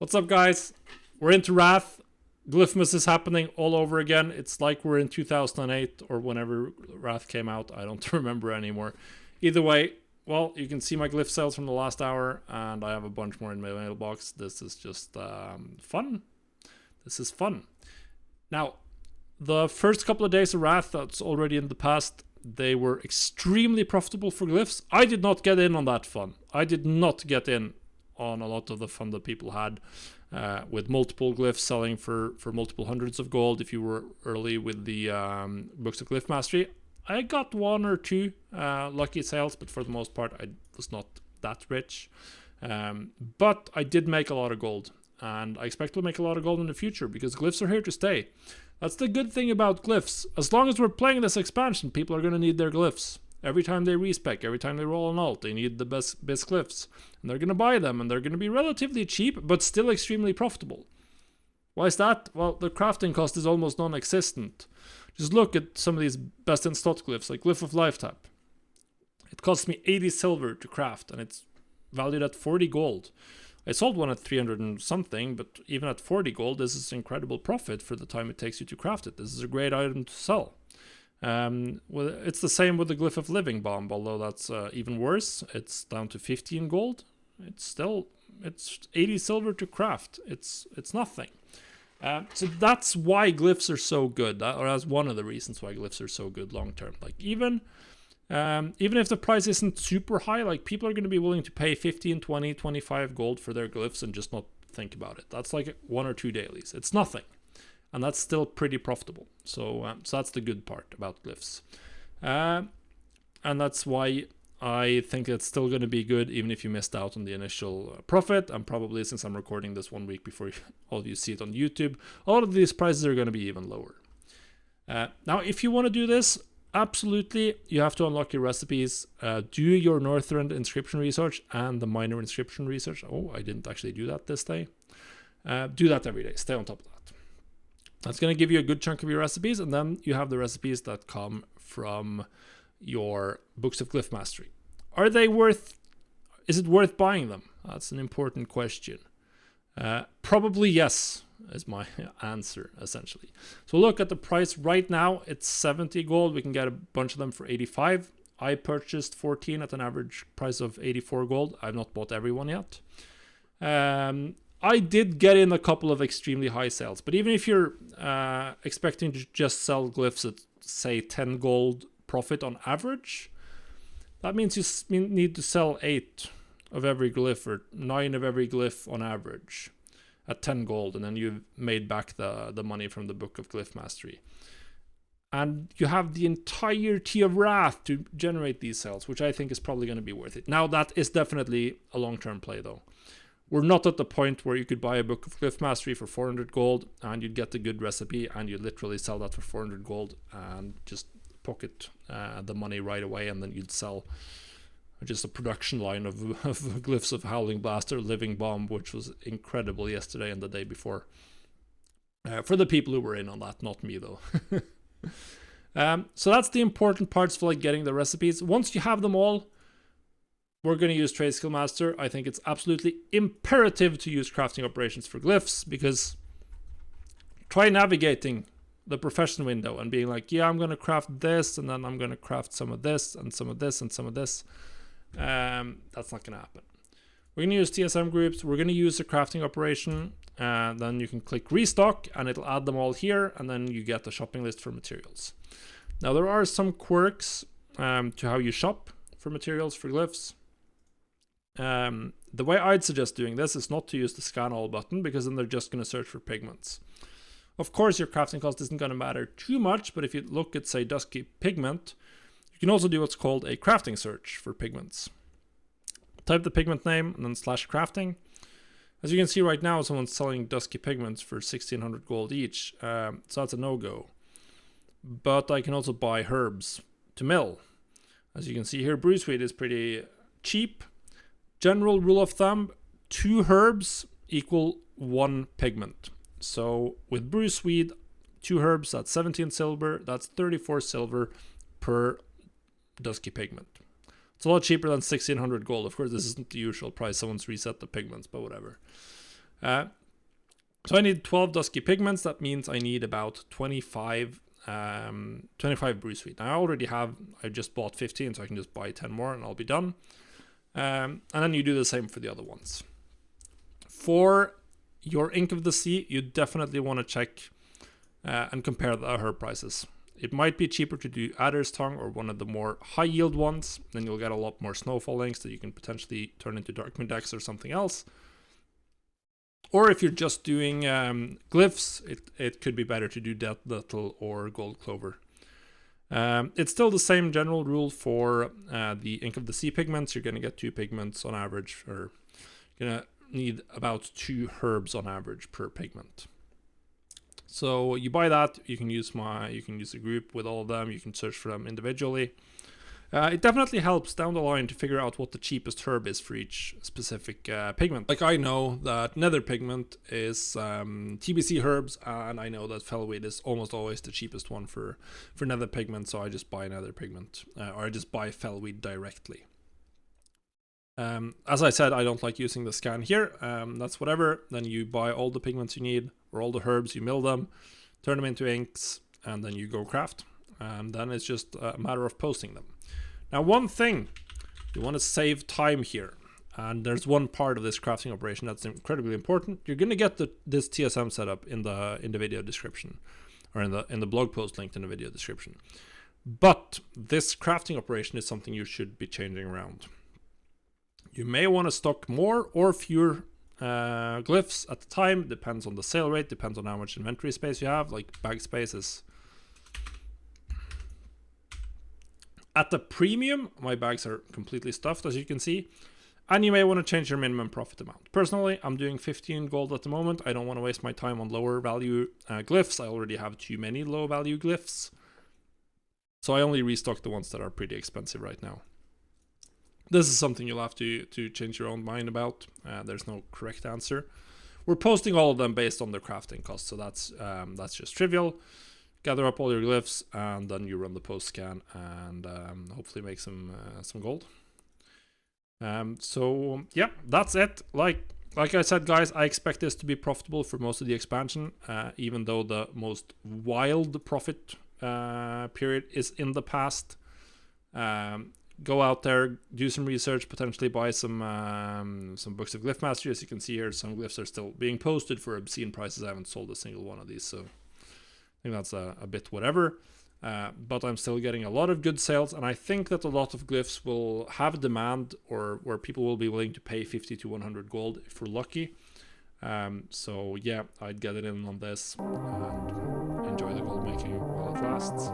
What's up, guys? We're into Wrath. Glyphmas is happening all over again. It's like we're in 2008 or whenever Wrath came out. I don't remember anymore. Either way, well, you can see my glyph sales from the last hour, and I have a bunch more in my mailbox. This is just fun. This is fun. Now, the first couple of days of Wrath, that's already in the past, they were extremely profitable for glyphs. I did not get in on that fun. I did not get in on a lot of the fun that people had with multiple glyphs selling for multiple hundreds of gold if you were early with the books of glyph mastery. I got one or two lucky sales, but for the most part I was not that rich. But I did make a lot of gold, and I expect to make a lot of gold in the future because glyphs are here to stay. That's the good thing about glyphs. As long as we're playing this expansion, people are going to need their glyphs. Every time they respec, every time they roll an alt, they need the best glyphs. And they're going to buy them, and they're going to be relatively cheap, but still extremely profitable. Why is that? Well, the crafting cost is almost non-existent. Just look at some of these best in slot glyphs, like Glyph of Life Tap. It cost me 80 silver to craft, and it's valued at 40 gold. I sold one at 300 and something, but even at 40 gold, this is incredible profit for the time it takes you to craft it. This is a great item to sell. Well, it's the same with the Glyph of Living Bomb, although that's even worse. It's down to 15 gold. It's 80 silver to craft. It's nothing. So that's why glyphs are so good, or that's one of the reasons why glyphs are so good long term. Like even if the price isn't super high, like people are going to be willing to pay 15, 20, 25 gold for their glyphs and just not think about it. That's like 1 or 2 dailies. It's nothing. And that's still pretty profitable. So that's the good part about glyphs. And that's why I think it's still going to be good, even if you missed out on the initial profit. And probably, since I'm recording this 1 week before all of you see it on YouTube, a lot of these prices are going to be even lower. Now, if you want to do this, absolutely, you have to unlock your recipes, do your Northrend inscription research and the minor inscription research. Oh, I didn't actually do that this day. Do that every day. Stay on top of that. That's going to give you a good chunk of your recipes, and then you have the recipes that come from your books of glyph mastery. Is it worth buying them? That's an important question. Probably yes, is my answer, essentially. So look at the price right now. It's 70 gold. We can get a bunch of them for 85. I purchased 14 at an average price of 84 gold. I've not bought everyone yet. I did get in a couple of extremely high sales, but even if you're expecting to just sell glyphs at, say, 10 gold profit on average, that means you need to sell 8 of every glyph or 9 of every glyph on average at 10 gold, and then you've made back the money from the Book of Glyph Mastery. And you have the entirety of Wrath to generate these sales, which I think is probably going to be worth it. Now, that is definitely a long-term play, though. We're not at the point where you could buy a Book of Glyph Mastery for 400 gold and you'd get a good recipe and you'd literally sell that for 400 gold and just pocket the money right away, and then you'd sell just a production line of Glyphs of Howling Blast or Living Bomb, which was incredible yesterday and the day before. For the people who were in on that, not me though. So that's the important parts for like getting the recipes. Once you have them all, we're going to use Trade Skill Master. I think it's absolutely imperative to use crafting operations for glyphs, because try navigating the profession window and being like, yeah, I'm going to craft this, and then I'm going to craft some of this, and some of this, and some of this. That's not going to happen. We're going to use TSM groups. We're going to use a crafting operation. Then you can click restock, and it'll add them all here, and then you get a shopping list for materials. Now, there are some quirks to how you shop for materials for glyphs. The way I'd suggest doing this is not to use the scan all button, because then they're just going to search for pigments. Of course, your crafting cost isn't going to matter too much, but if you look at, say, dusky pigment, you can also do what's called a crafting search for pigments. Type the pigment name and then /crafting. As you can see right now, someone's selling dusky pigments for 1600 gold each, so that's a no-go. But I can also buy herbs to mill. As you can see here, bruiseweed is pretty cheap. General rule of thumb, 2 herbs equal 1 pigment. So with bruiseweed, 2 herbs, that's 17 silver, that's 34 silver per dusky pigment. It's a lot cheaper than 1600 gold. Of course, this isn't the usual price. Someone's reset the pigments, but whatever. So I need 12 dusky pigments. That means I need about 25 brew sweet. I just bought 15, so I can just buy 10 more and I'll be done. And then you do the same for the other ones. For your Ink of the Sea, you definitely want to check and compare the herb prices. It might be cheaper to do Adder's Tongue or one of the more high yield ones. Then you'll get a lot more snowfall inks that you can potentially turn into Darkmoon decks or something else. Or if you're just doing glyphs, it could be better to do Death Nettle or Gold Clover. It's still the same general rule for the Ink of the Sea pigments. You're going to get 2 pigments on average, or you're going to need about 2 herbs on average per pigment. So you buy that. You can use a group with all of them. You can search for them individually. It definitely helps down the line to figure out what the cheapest herb is for each specific pigment. Like I know that nether pigment is TBC herbs, and I know that fellweed is almost always the cheapest one for nether pigment, so I just buy nether pigment, or I just buy fellweed directly. As I said, I don't like using the scan here. That's whatever. Then you buy all the pigments you need, or all the herbs, you mill them, turn them into inks, and then you go craft. And then it's just a matter of posting them. Now, one thing, you want to save time here, and there's one part of this crafting operation that's incredibly important. You're going to get this TSM setup in the video description, or in the blog post linked in the video description. But this crafting operation is something you should be changing around. You may want to stock more or fewer glyphs at the time. Depends on the sale rate, depends on how much inventory space you have. Like bag space is... At the premium, my bags are completely stuffed, as you can see. And you may want to change your minimum profit amount. Personally, I'm doing 15 gold at the moment. I don't want to waste my time on lower value glyphs. I already have too many low value glyphs. So I only restock the ones that are pretty expensive right now. This is something you'll have to change your own mind about. There's no correct answer. We're posting all of them based on their crafting cost, so that's just trivial. Gather up all your glyphs, and then you run the post scan, and hopefully make some gold. So yeah, that's it. Like I said, guys, I expect this to be profitable for most of the expansion, even though the most wild profit period is in the past. Go out there, do some research, potentially buy some books of Glyph Mastery. As you can see here, some glyphs are still being posted for obscene prices. I haven't sold a single one of these, so I think that's a bit whatever. But I'm still getting a lot of good sales, and I think that a lot of glyphs will have demand, or where people will be willing to pay 50 to 100 gold if we're lucky. So yeah, I'd get it in on this and enjoy the gold making while it lasts.